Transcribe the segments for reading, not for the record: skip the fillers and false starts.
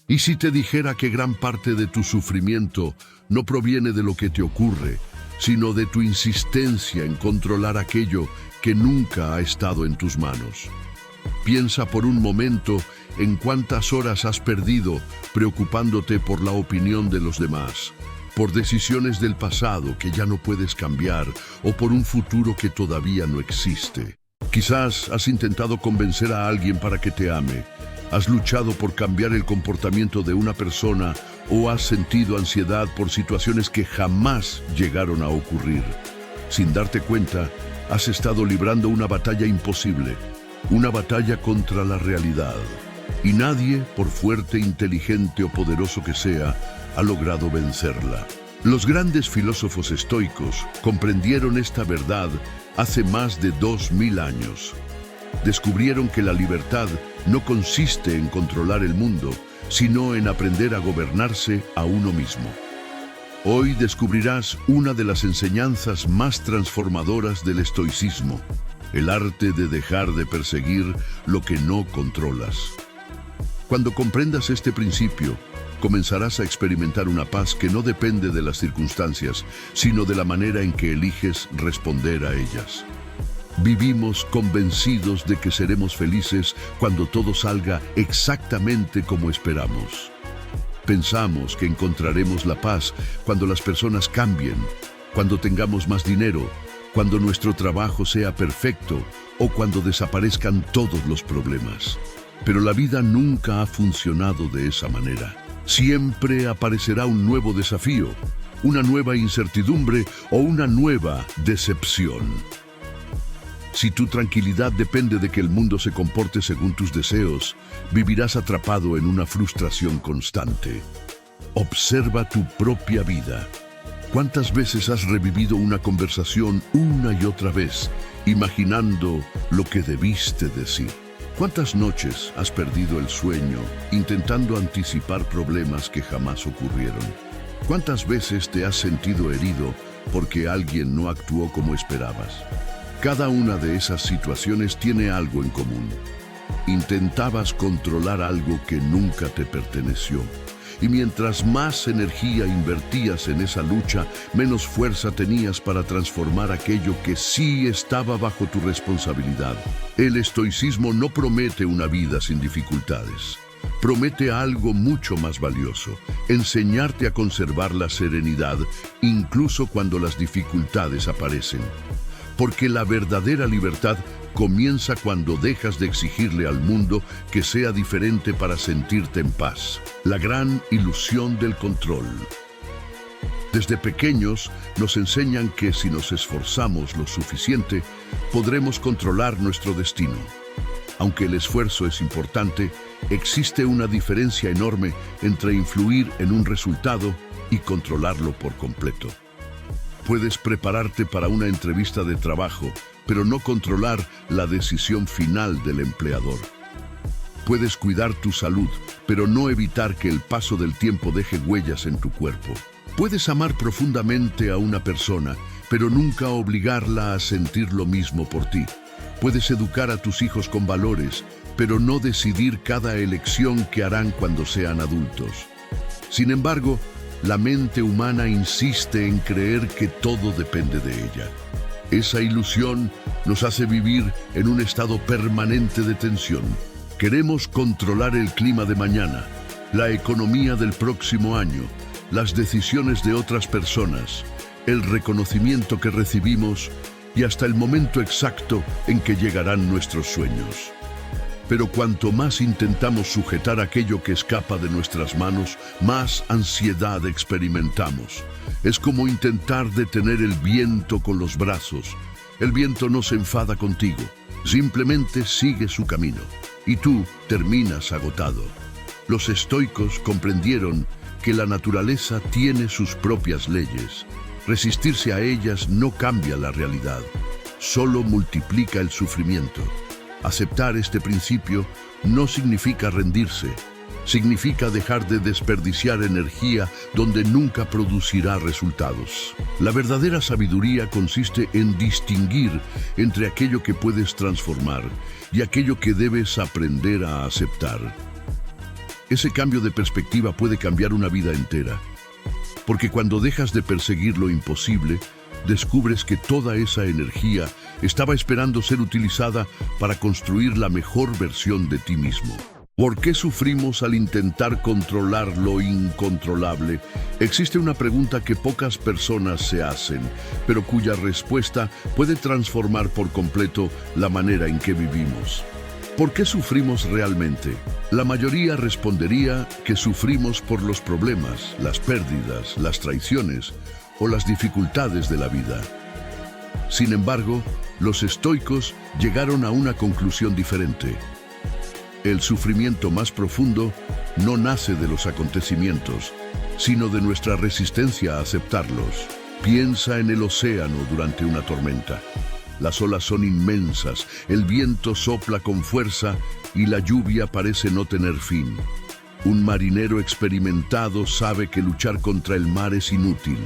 ¿Y si te dijera que gran parte de tu sufrimiento no proviene de lo que te ocurre, sino de tu insistencia en controlar aquello que nunca ha estado en tus manos? Piensa por un momento en cuántas horas has perdido preocupándote por la opinión de los demás, por decisiones del pasado que ya no puedes cambiar o por un futuro que todavía no existe. Quizás has intentado convencer a alguien para que te ame, has luchado por cambiar el comportamiento de una persona o has sentido ansiedad por situaciones que jamás llegaron a ocurrir. Sin darte cuenta, has estado librando una batalla imposible, una batalla contra la realidad. Y nadie, por fuerte, inteligente o poderoso que sea, ha logrado vencerla. Los grandes filósofos estoicos comprendieron esta verdad hace más de 2000 años. Descubrieron que la libertad no consiste en controlar el mundo, sino en aprender a gobernarse a uno mismo. Hoy descubrirás una de las enseñanzas más transformadoras del estoicismo, el arte de dejar de perseguir lo que no controlas. Cuando comprendas este principio, comenzarás a experimentar una paz que no depende de las circunstancias, sino de la manera en que eliges responder a ellas. Vivimos convencidos de que seremos felices cuando todo salga exactamente como esperamos. Pensamos que encontraremos la paz cuando las personas cambien, cuando tengamos más dinero, cuando nuestro trabajo sea perfecto o cuando desaparezcan todos los problemas. Pero la vida nunca ha funcionado de esa manera. Siempre aparecerá un nuevo desafío, una nueva incertidumbre o una nueva decepción. Si tu tranquilidad depende de que el mundo se comporte según tus deseos, vivirás atrapado en una frustración constante. Observa tu propia vida. ¿Cuántas veces has revivido una conversación una y otra vez, imaginando lo que debiste decir? ¿Cuántas noches has perdido el sueño intentando anticipar problemas que jamás ocurrieron? ¿Cuántas veces te has sentido herido porque alguien no actuó como esperabas? Cada una de esas situaciones tiene algo en común. Intentabas controlar algo que nunca te perteneció. Y mientras más energía invertías en esa lucha, menos fuerza tenías para transformar aquello que sí estaba bajo tu responsabilidad. El estoicismo no promete una vida sin dificultades. Promete algo mucho más valioso: enseñarte a conservar la serenidad incluso cuando las dificultades aparecen. Porque la verdadera libertad comienza cuando dejas de exigirle al mundo que sea diferente para sentirte en paz. La gran ilusión del control. Desde pequeños nos enseñan que si nos esforzamos lo suficiente, podremos controlar nuestro destino. Aunque el esfuerzo es importante, existe una diferencia enorme entre influir en un resultado y controlarlo por completo. Puedes prepararte para una entrevista de trabajo, pero no controlar la decisión final del empleador. Puedes cuidar tu salud, pero no evitar que el paso del tiempo deje huellas en tu cuerpo. Puedes amar profundamente a una persona, pero nunca obligarla a sentir lo mismo por ti. Puedes educar a tus hijos con valores, pero no decidir cada elección que harán cuando sean adultos. Sin embargo, la mente humana insiste en creer que todo depende de ella. Esa ilusión nos hace vivir en un estado permanente de tensión. Queremos controlar el clima de mañana, la economía del próximo año, las decisiones de otras personas, el reconocimiento que recibimos y hasta el momento exacto en que llegarán nuestros sueños. Pero cuanto más intentamos sujetar aquello que escapa de nuestras manos, más ansiedad experimentamos. Es como intentar detener el viento con los brazos. El viento no se enfada contigo, simplemente sigue su camino, y tú terminas agotado. Los estoicos comprendieron que la naturaleza tiene sus propias leyes. Resistirse a ellas no cambia la realidad, solo multiplica el sufrimiento. Aceptar este principio no significa rendirse, significa dejar de desperdiciar energía donde nunca producirá resultados. La verdadera sabiduría consiste en distinguir entre aquello que puedes transformar y aquello que debes aprender a aceptar. Ese cambio de perspectiva puede cambiar una vida entera. Porque cuando dejas de perseguir lo imposible, descubres que toda esa energía estaba esperando ser utilizada para construir la mejor versión de ti mismo. ¿Por qué sufrimos al intentar controlar lo incontrolable? Existe una pregunta que pocas personas se hacen, pero cuya respuesta puede transformar por completo la manera en que vivimos. ¿Por qué sufrimos realmente? La mayoría respondería que sufrimos por los problemas, las pérdidas, las traiciones o las dificultades de la vida. Sin embargo, los estoicos llegaron a una conclusión diferente. El sufrimiento más profundo no nace de los acontecimientos, sino de nuestra resistencia a aceptarlos. Piensa en el océano durante una tormenta. Las olas son inmensas, el viento sopla con fuerza y la lluvia parece no tener fin. Un marinero experimentado sabe que luchar contra el mar es inútil.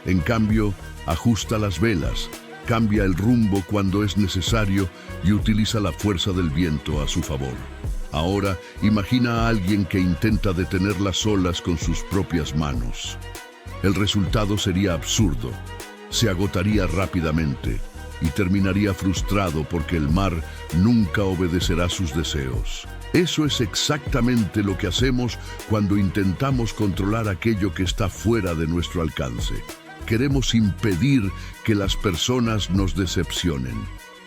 En cambio, ajusta las velas, cambia el rumbo cuando es necesario y utiliza la fuerza del viento a su favor. Ahora, imagina a alguien que intenta detener las olas con sus propias manos. El resultado sería absurdo. Se agotaría rápidamente y terminaría frustrado porque el mar nunca obedecerá sus deseos. Eso es exactamente lo que hacemos cuando intentamos controlar aquello que está fuera de nuestro alcance. Queremos impedir que las personas nos decepcionen.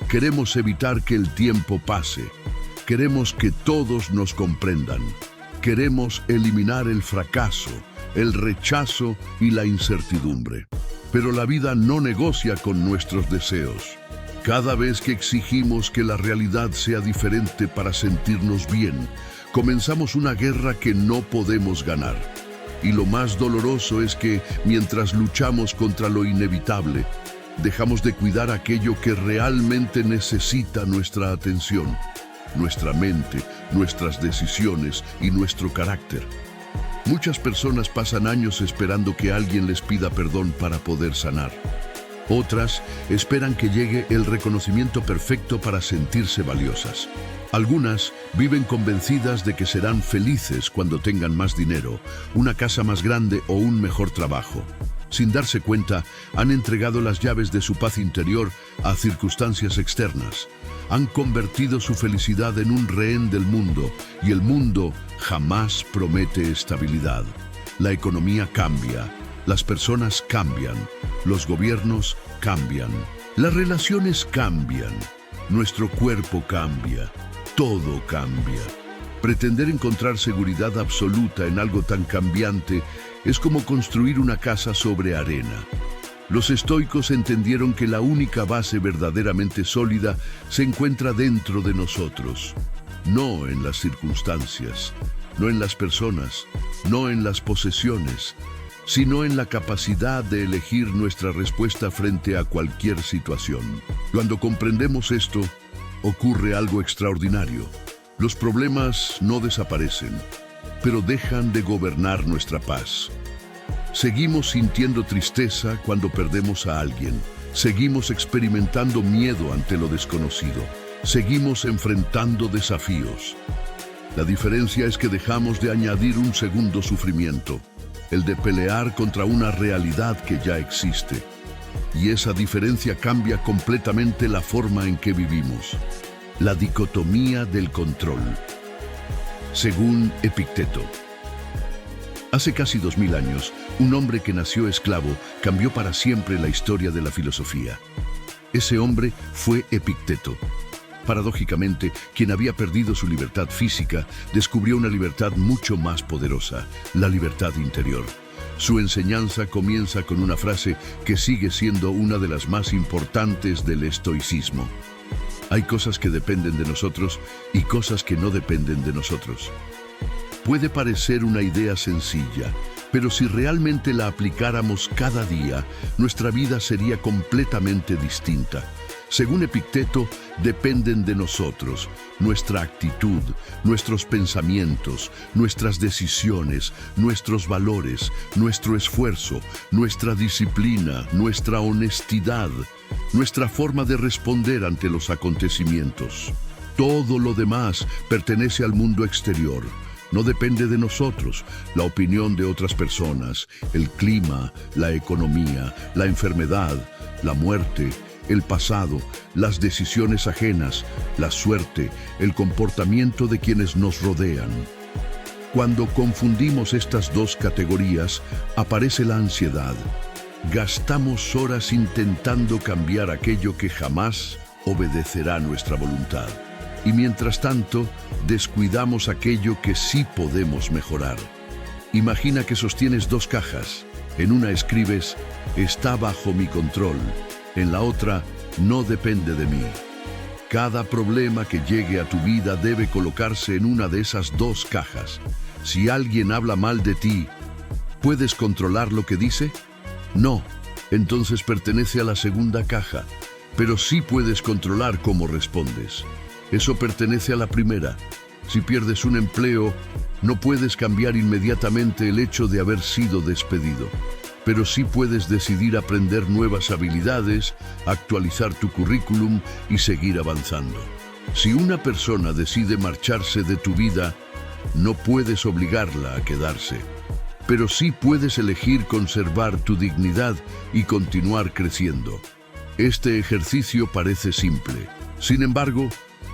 Queremos evitar que el tiempo pase. Queremos que todos nos comprendan. Queremos eliminar el fracaso, el rechazo y la incertidumbre. Pero la vida no negocia con nuestros deseos. Cada vez que exigimos que la realidad sea diferente para sentirnos bien, comenzamos una guerra que no podemos ganar. Y lo más doloroso es que, mientras luchamos contra lo inevitable, dejamos de cuidar aquello que realmente necesita nuestra atención. Nuestra mente, nuestras decisiones y nuestro carácter. Muchas personas pasan años esperando que alguien les pida perdón para poder sanar. Otras esperan que llegue el reconocimiento perfecto para sentirse valiosas. Algunas viven convencidas de que serán felices cuando tengan más dinero, una casa más grande o un mejor trabajo. Sin darse cuenta, han entregado las llaves de su paz interior a circunstancias externas. Han convertido su felicidad en un rehén del mundo, y el mundo jamás promete estabilidad. La economía cambia, las personas cambian, los gobiernos cambian, las relaciones cambian, nuestro cuerpo cambia, todo cambia. Pretender encontrar seguridad absoluta en algo tan cambiante es como construir una casa sobre arena. Los estoicos entendieron que la única base verdaderamente sólida se encuentra dentro de nosotros, no en las circunstancias, no en las personas, no en las posesiones, sino en la capacidad de elegir nuestra respuesta frente a cualquier situación. Cuando comprendemos esto, ocurre algo extraordinario. Los problemas no desaparecen, pero dejan de gobernar nuestra paz. Seguimos sintiendo tristeza cuando perdemos a alguien. Seguimos experimentando miedo ante lo desconocido. Seguimos enfrentando desafíos. La diferencia es que dejamos de añadir un segundo sufrimiento, el de pelear contra una realidad que ya existe. Y esa diferencia cambia completamente la forma en que vivimos. La dicotomía del control. Según Epicteto. Hace casi 2000 años, un hombre que nació esclavo cambió para siempre la historia de la filosofía. Ese hombre fue Epicteto. Paradójicamente, quien había perdido su libertad física, descubrió una libertad mucho más poderosa, la libertad interior. Su enseñanza comienza con una frase que sigue siendo una de las más importantes del estoicismo. Hay cosas que dependen de nosotros y cosas que no dependen de nosotros. Puede parecer una idea sencilla, pero si realmente la aplicáramos cada día, nuestra vida sería completamente distinta. Según Epicteto, dependen de nosotros, nuestra actitud, nuestros pensamientos, nuestras decisiones, nuestros valores, nuestro esfuerzo, nuestra disciplina, nuestra honestidad, nuestra forma de responder ante los acontecimientos. Todo lo demás pertenece al mundo exterior. No depende de nosotros, la opinión de otras personas, el clima, la economía, la enfermedad, la muerte, el pasado, las decisiones ajenas, la suerte, el comportamiento de quienes nos rodean. Cuando confundimos estas dos categorías, aparece la ansiedad. Gastamos horas intentando cambiar aquello que jamás obedecerá nuestra voluntad. Y mientras tanto, descuidamos aquello que sí podemos mejorar. Imagina que sostienes dos cajas. En una escribes, está bajo mi control. En la otra, no depende de mí. Cada problema que llegue a tu vida debe colocarse en una de esas dos cajas. Si alguien habla mal de ti, ¿puedes controlar lo que dice? No, entonces pertenece a la segunda caja, pero sí puedes controlar cómo respondes. Eso pertenece a la primera. Si pierdes un empleo, no puedes cambiar inmediatamente el hecho de haber sido despedido, pero sí puedes decidir aprender nuevas habilidades, actualizar tu currículum y seguir avanzando. Si una persona decide marcharse de tu vida, no puedes obligarla a quedarse, pero sí puedes elegir conservar tu dignidad y continuar creciendo. Este ejercicio parece simple. Sin embargo,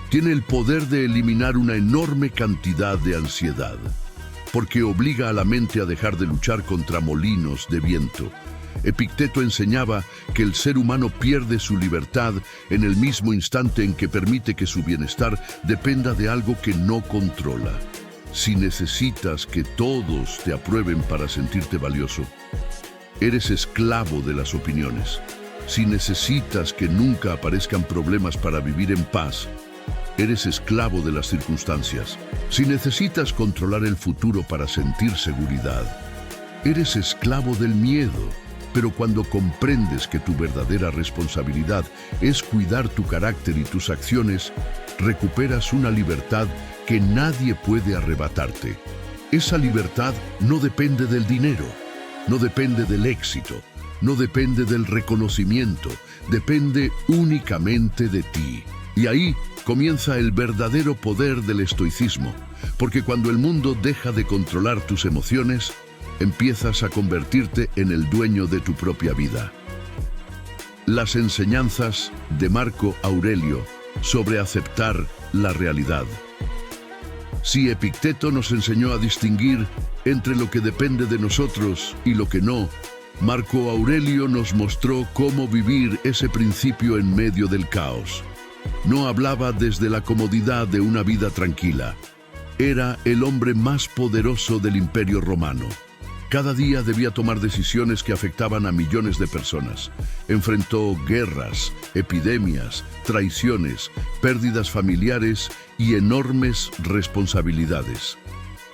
tiene el poder de eliminar una enorme cantidad de ansiedad, porque obliga a la mente a dejar de luchar contra molinos de viento. Epicteto enseñaba que el ser humano pierde su libertad en el mismo instante en que permite que su bienestar dependa de algo que no controla. Si necesitas que todos te aprueben para sentirte valioso, eres esclavo de las opiniones. Si necesitas que nunca aparezcan problemas para vivir en paz, eres esclavo de las circunstancias. Si necesitas controlar el futuro para sentir seguridad, eres esclavo del miedo. Pero cuando comprendes que tu verdadera responsabilidad es cuidar tu carácter y tus acciones, recuperas una libertad que nadie puede arrebatarte. Esa libertad no depende del dinero, no depende del éxito, no depende del reconocimiento, depende únicamente de ti. Y ahí comienza el verdadero poder del estoicismo, porque cuando el mundo deja de controlar tus emociones, empiezas a convertirte en el dueño de tu propia vida. Las enseñanzas de Marco Aurelio sobre aceptar la realidad. Si Epicteto nos enseñó a distinguir entre lo que depende de nosotros y lo que no, Marco Aurelio nos mostró cómo vivir ese principio en medio del caos. No hablaba desde la comodidad de una vida tranquila. Era el hombre más poderoso del Imperio Romano. Cada día debía tomar decisiones que afectaban a millones de personas. Enfrentó guerras, epidemias, traiciones, pérdidas familiares y enormes responsabilidades.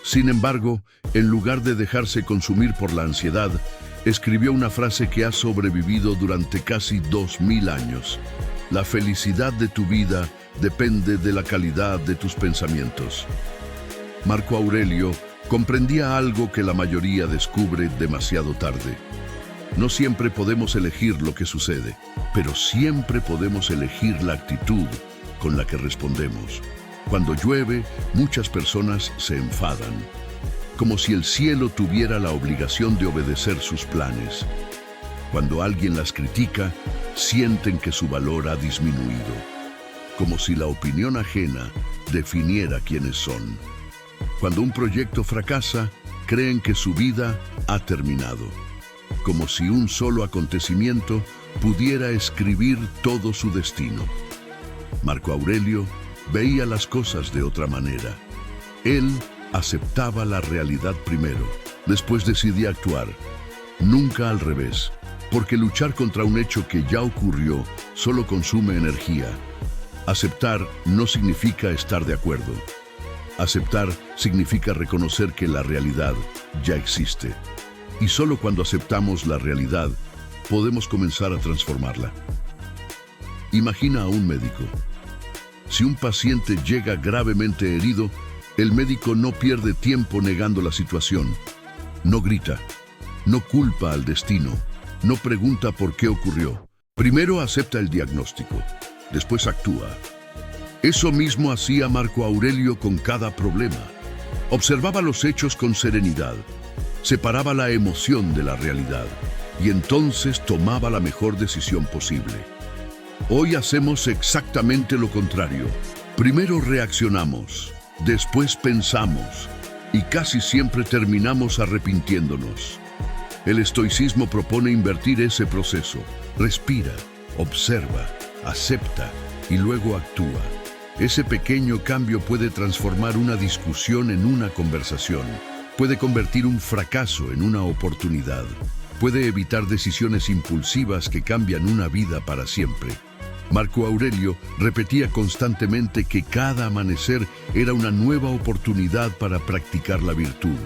Sin embargo, en lugar de dejarse consumir por la ansiedad, escribió una frase que ha sobrevivido durante casi 2000 años. La felicidad de tu vida depende de la calidad de tus pensamientos. Marco Aurelio comprendía algo que la mayoría descubre demasiado tarde. No siempre podemos elegir lo que sucede, pero siempre podemos elegir la actitud con la que respondemos. Cuando llueve, muchas personas se enfadan, como si el cielo tuviera la obligación de obedecer sus planes. Cuando alguien las critica, sienten que su valor ha disminuido, como si la opinión ajena definiera quiénes son. Cuando un proyecto fracasa, creen que su vida ha terminado, como si un solo acontecimiento pudiera escribir todo su destino. Marco Aurelio veía las cosas de otra manera. Él aceptaba la realidad primero, después decidía actuar, nunca al revés, porque luchar contra un hecho que ya ocurrió solo consume energía. Aceptar no significa estar de acuerdo. Aceptar significa reconocer que la realidad ya existe. Y solo cuando aceptamos la realidad, podemos comenzar a transformarla. Imagina a un médico. Si un paciente llega gravemente herido, el médico no pierde tiempo negando la situación. No grita, no culpa al destino, no pregunta por qué ocurrió. Primero acepta el diagnóstico, después actúa. Eso mismo hacía Marco Aurelio con cada problema. Observaba los hechos con serenidad, separaba la emoción de la realidad y entonces tomaba la mejor decisión posible. Hoy hacemos exactamente lo contrario. Primero reaccionamos, después pensamos y casi siempre terminamos arrepintiéndonos. El estoicismo propone invertir ese proceso. Respira, observa, acepta y luego actúa. Ese pequeño cambio puede transformar una discusión en una conversación, puede convertir un fracaso en una oportunidad, puede evitar decisiones impulsivas que cambian una vida para siempre. Marco Aurelio repetía constantemente que cada amanecer era una nueva oportunidad para practicar la virtud.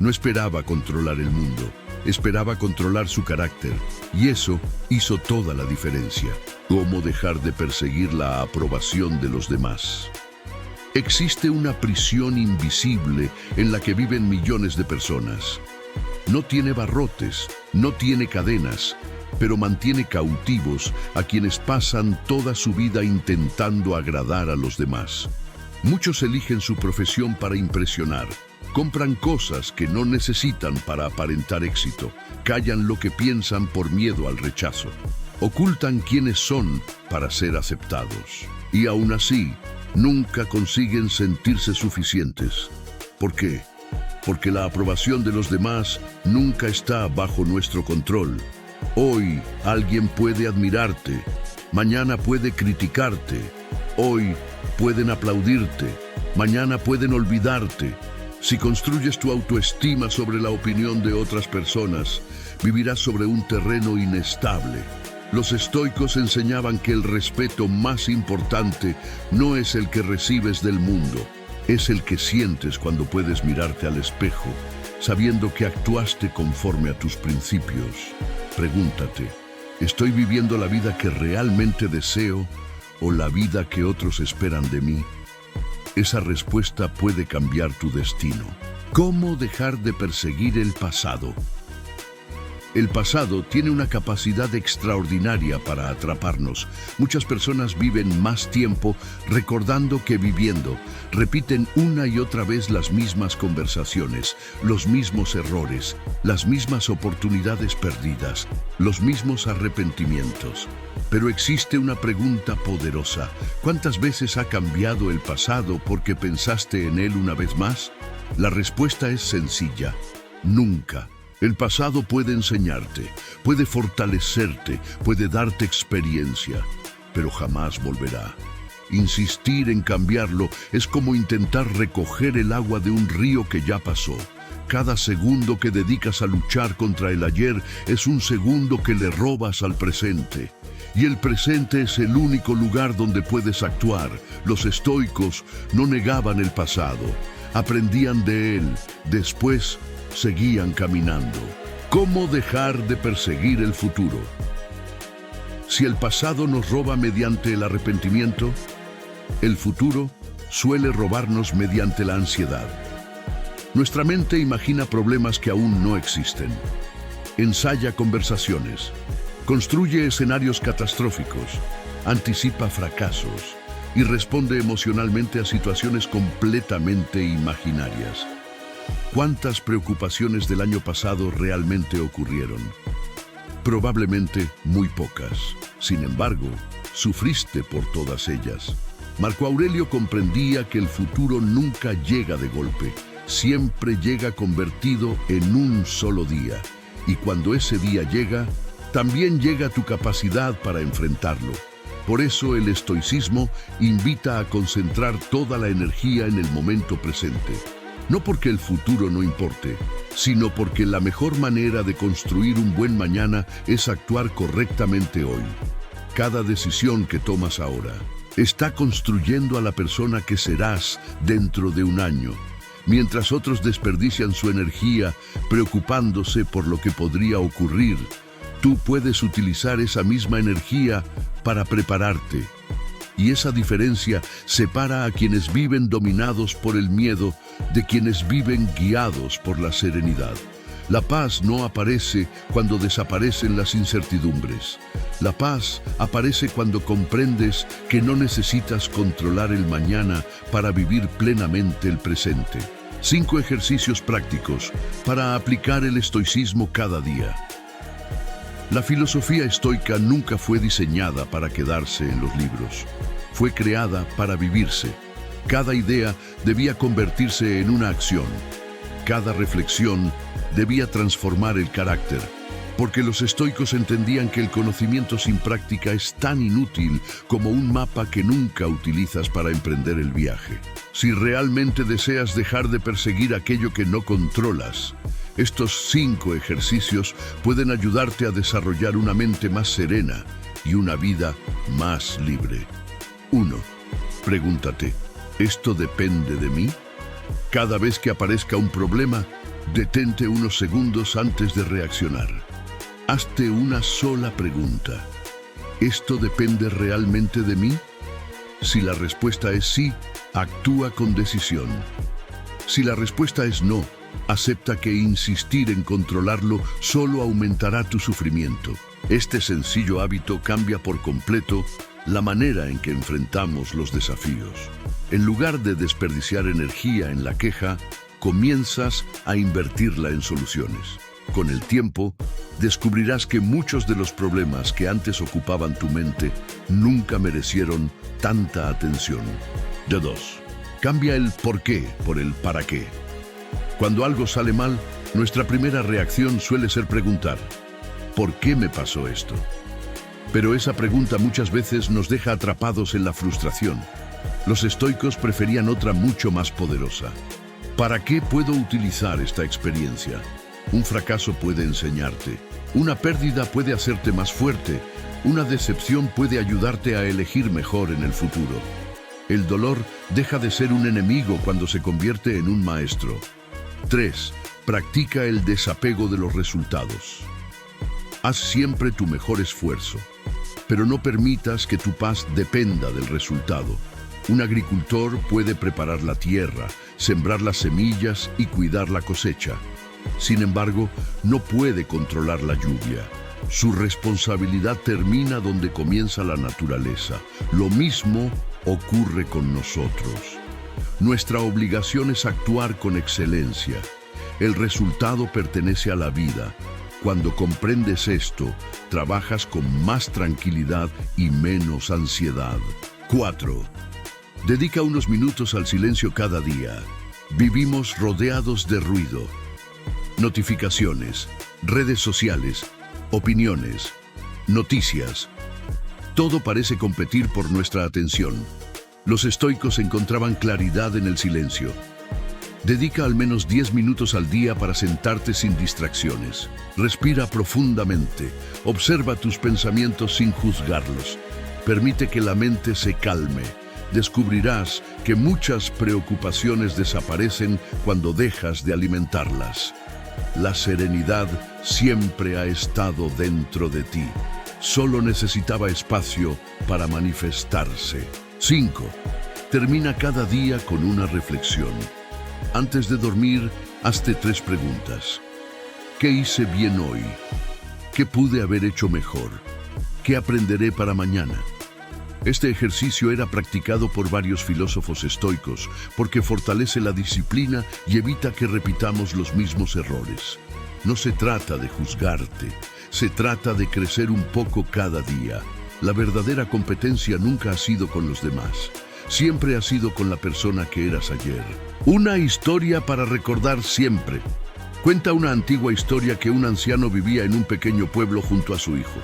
No esperaba controlar el mundo, esperaba controlar su carácter, y eso hizo toda la diferencia. ¿Cómo dejar de perseguir la aprobación de los demás? Existe una prisión invisible en la que viven millones de personas. No tiene barrotes, no tiene cadenas, pero mantiene cautivos a quienes pasan toda su vida intentando agradar a los demás. Muchos eligen su profesión para impresionar, compran cosas que no necesitan para aparentar éxito, callan lo que piensan por miedo al rechazo, ocultan quiénes son para ser aceptados. Y aún así, nunca consiguen sentirse suficientes. ¿Por qué? Porque la aprobación de los demás nunca está bajo nuestro control. Hoy alguien puede admirarte, mañana puede criticarte, hoy pueden aplaudirte, mañana pueden olvidarte. Si construyes tu autoestima sobre la opinión de otras personas, vivirás sobre un terreno inestable. Los estoicos enseñaban que el respeto más importante no es el que recibes del mundo, es el que sientes cuando puedes mirarte al espejo, sabiendo que actuaste conforme a tus principios. Pregúntate, ¿estoy viviendo la vida que realmente deseo o la vida que otros esperan de mí? Esa respuesta puede cambiar tu destino. ¿Cómo dejar de perseguir el pasado? El pasado tiene una capacidad extraordinaria para atraparnos. Muchas personas viven más tiempo recordando que viviendo. Repiten una y otra vez las mismas conversaciones, los mismos errores, las mismas oportunidades perdidas, los mismos arrepentimientos. Pero existe una pregunta poderosa. ¿Cuántas veces ha cambiado el pasado porque pensaste en él una vez más? La respuesta es sencilla: nunca. El pasado puede enseñarte, puede fortalecerte, puede darte experiencia, pero jamás volverá. Insistir en cambiarlo es como intentar recoger el agua de un río que ya pasó. Cada segundo que dedicas a luchar contra el ayer es un segundo que le robas al presente. Y el presente es el único lugar donde puedes actuar. Los estoicos no negaban el pasado, aprendían de él, después seguían caminando. ¿Cómo dejar de perseguir el futuro? Si el pasado nos roba mediante el arrepentimiento, el futuro suele robarnos mediante la ansiedad. Nuestra mente imagina problemas que aún no existen. Ensaya conversaciones, construye escenarios catastróficos, anticipa fracasos y responde emocionalmente a situaciones completamente imaginarias. ¿Cuántas preocupaciones del año pasado realmente ocurrieron? Probablemente muy pocas. Sin embargo, sufriste por todas ellas. Marco Aurelio comprendía que el futuro nunca llega de golpe, siempre llega convertido en un solo día. Y cuando ese día llega, también llega tu capacidad para enfrentarlo. Por eso el estoicismo invita a concentrar toda la energía en el momento presente. No porque el futuro no importe, sino porque la mejor manera de construir un buen mañana es actuar correctamente hoy. Cada decisión que tomas ahora está construyendo a la persona que serás dentro de un año. Mientras otros desperdician su energía preocupándose por lo que podría ocurrir, tú puedes utilizar esa misma energía para prepararte. Y esa diferencia separa a quienes viven dominados por el miedo de quienes viven guiados por la serenidad. La paz no aparece cuando desaparecen las incertidumbres. La paz aparece cuando comprendes que no necesitas controlar el mañana para vivir plenamente el presente. 5 ejercicios prácticos para aplicar el estoicismo cada día. La filosofía estoica nunca fue diseñada para quedarse en los libros. Fue creada para vivirse. Cada idea debía convertirse en una acción. Cada reflexión debía transformar el carácter, porque los estoicos entendían que el conocimiento sin práctica es tan inútil como un mapa que nunca utilizas para emprender el viaje. Si realmente deseas dejar de perseguir aquello que no controlas, estos 5 ejercicios pueden ayudarte a desarrollar una mente más serena y una vida más libre. 1. Pregúntate, ¿esto depende de mí? Cada vez que aparezca un problema, detente unos segundos antes de reaccionar. Hazte una sola pregunta. ¿Esto depende realmente de mí? Si la respuesta es sí, actúa con decisión. Si la respuesta es no, acepta que insistir en controlarlo solo aumentará tu sufrimiento. Este sencillo hábito cambia por completo la manera en que enfrentamos los desafíos. En lugar de desperdiciar energía en la queja, comienzas a invertirla en soluciones. Con el tiempo, descubrirás que muchos de los problemas que antes ocupaban tu mente nunca merecieron tanta atención. 2. Cambia el por qué por el para qué. Cuando algo sale mal, nuestra primera reacción suele ser preguntar, ¿por qué me pasó esto? Pero esa pregunta muchas veces nos deja atrapados en la frustración. Los estoicos preferían otra mucho más poderosa. ¿Para qué puedo utilizar esta experiencia? Un fracaso puede enseñarte. Una pérdida puede hacerte más fuerte. Una decepción puede ayudarte a elegir mejor en el futuro. El dolor deja de ser un enemigo cuando se convierte en un maestro. 3. Practica el desapego de los resultados. Haz siempre tu mejor esfuerzo, pero no permitas que tu paz dependa del resultado. Un agricultor puede preparar la tierra, sembrar las semillas y cuidar la cosecha. Sin embargo, no puede controlar la lluvia. Su responsabilidad termina donde comienza la naturaleza. Lo mismo ocurre con nosotros. Nuestra obligación es actuar con excelencia. El resultado pertenece a la vida. Cuando comprendes esto, trabajas con más tranquilidad y menos ansiedad. 4. Dedica unos minutos al silencio cada día. Vivimos rodeados de ruido. Notificaciones, redes sociales, opiniones, noticias. Todo parece competir por nuestra atención. Los estoicos encontraban claridad en el silencio. Dedica al menos 10 minutos al día para sentarte sin distracciones. Respira profundamente. Observa tus pensamientos sin juzgarlos. Permite que la mente se calme. Descubrirás que muchas preocupaciones desaparecen cuando dejas de alimentarlas. La serenidad siempre ha estado dentro de ti. Solo necesitaba espacio para manifestarse. 5. Termina cada día con una reflexión. Antes de dormir, hazte 3 preguntas. ¿Qué hice bien hoy? ¿Qué pude haber hecho mejor? ¿Qué aprenderé para mañana? Este ejercicio era practicado por varios filósofos estoicos porque fortalece la disciplina y evita que repitamos los mismos errores. No se trata de juzgarte, se trata de crecer un poco cada día. La verdadera competencia nunca ha sido con los demás, siempre ha sido con la persona que eras ayer. Una historia para recordar siempre. Cuenta una antigua historia que un anciano vivía en un pequeño pueblo junto a su hijo.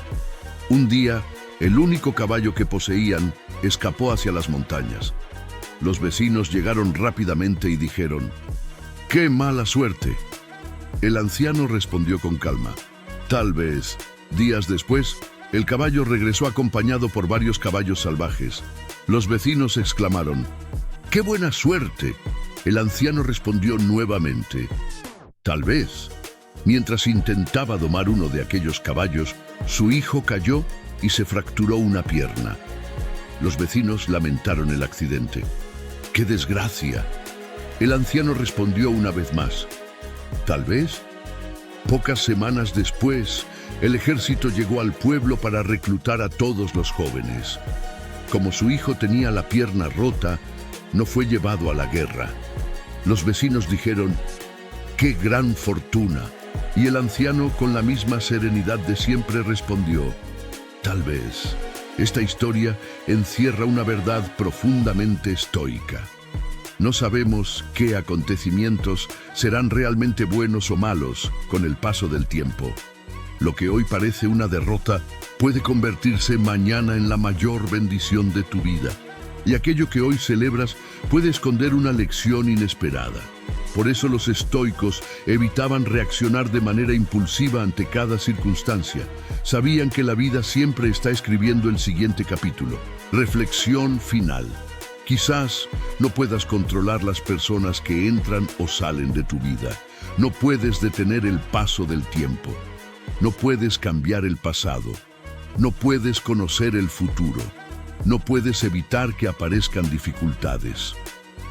Un día, el único caballo que poseían escapó hacia las montañas. Los vecinos llegaron rápidamente y dijeron, ¡qué mala suerte! El anciano respondió con calma, tal vez. Días después, el caballo regresó acompañado por varios caballos salvajes. Los vecinos exclamaron, ¡qué buena suerte! El anciano respondió nuevamente, tal vez. Mientras intentaba domar uno de aquellos caballos, su hijo cayó y se fracturó una pierna. Los vecinos lamentaron el accidente. ¡Qué desgracia! El anciano respondió una vez más, tal vez. Pocas semanas después, el ejército llegó al pueblo para reclutar a todos los jóvenes. Como su hijo tenía la pierna rota, no fue llevado a la guerra. Los vecinos dijeron, ¡qué gran fortuna! Y el anciano, con la misma serenidad de siempre, respondió, tal vez. Esta historia encierra una verdad profundamente estoica. No sabemos qué acontecimientos serán realmente buenos o malos con el paso del tiempo. Lo que hoy parece una derrota puede convertirse mañana en la mayor bendición de tu vida. Y aquello que hoy celebras puede esconder una lección inesperada. Por eso los estoicos evitaban reaccionar de manera impulsiva ante cada circunstancia. Sabían que la vida siempre está escribiendo el siguiente capítulo. Reflexión final. Quizás no puedas controlar las personas que entran o salen de tu vida. No puedes detener el paso del tiempo. No puedes cambiar el pasado. No puedes conocer el futuro. No puedes evitar que aparezcan dificultades.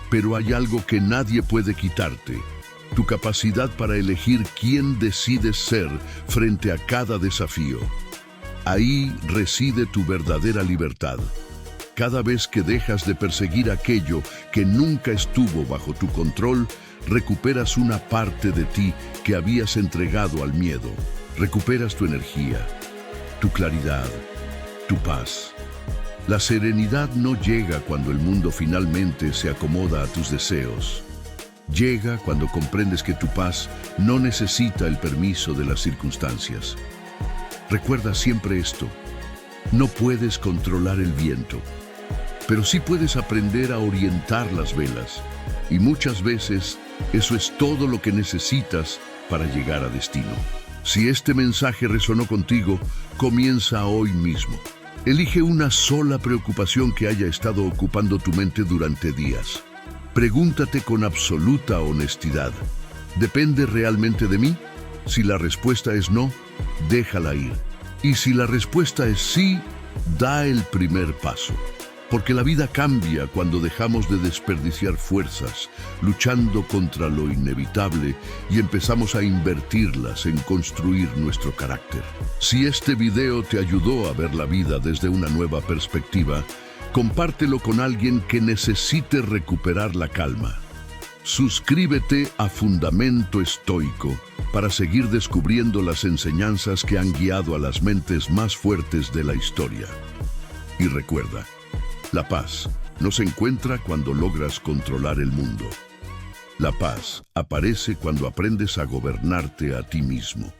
Pero hay algo que nadie puede quitarte: tu capacidad para elegir quién decides ser frente a cada desafío. Ahí reside tu verdadera libertad. Cada vez que dejas de perseguir aquello que nunca estuvo bajo tu control, recuperas una parte de ti que habías entregado al miedo. Recuperas tu energía, tu claridad, tu paz. La serenidad no llega cuando el mundo finalmente se acomoda a tus deseos. Llega cuando comprendes que tu paz no necesita el permiso de las circunstancias. Recuerda siempre esto: no puedes controlar el viento, pero sí puedes aprender a orientar las velas. Y muchas veces eso es todo lo que necesitas para llegar a destino. Si este mensaje resonó contigo, comienza hoy mismo. Elige una sola preocupación que haya estado ocupando tu mente durante días. Pregúntate con absoluta honestidad: ¿depende realmente de mí? Si la respuesta es no, déjala ir. Y si la respuesta es sí, da el primer paso. Porque la vida cambia cuando dejamos de desperdiciar fuerzas luchando contra lo inevitable y empezamos a invertirlas en construir nuestro carácter. Si este video te ayudó a ver la vida desde una nueva perspectiva, compártelo con alguien que necesite recuperar la calma. Suscríbete a Fundamento Estoico para seguir descubriendo las enseñanzas que han guiado a las mentes más fuertes de la historia. Y recuerda, la paz no se encuentra cuando logras controlar el mundo. La paz aparece cuando aprendes a gobernarte a ti mismo.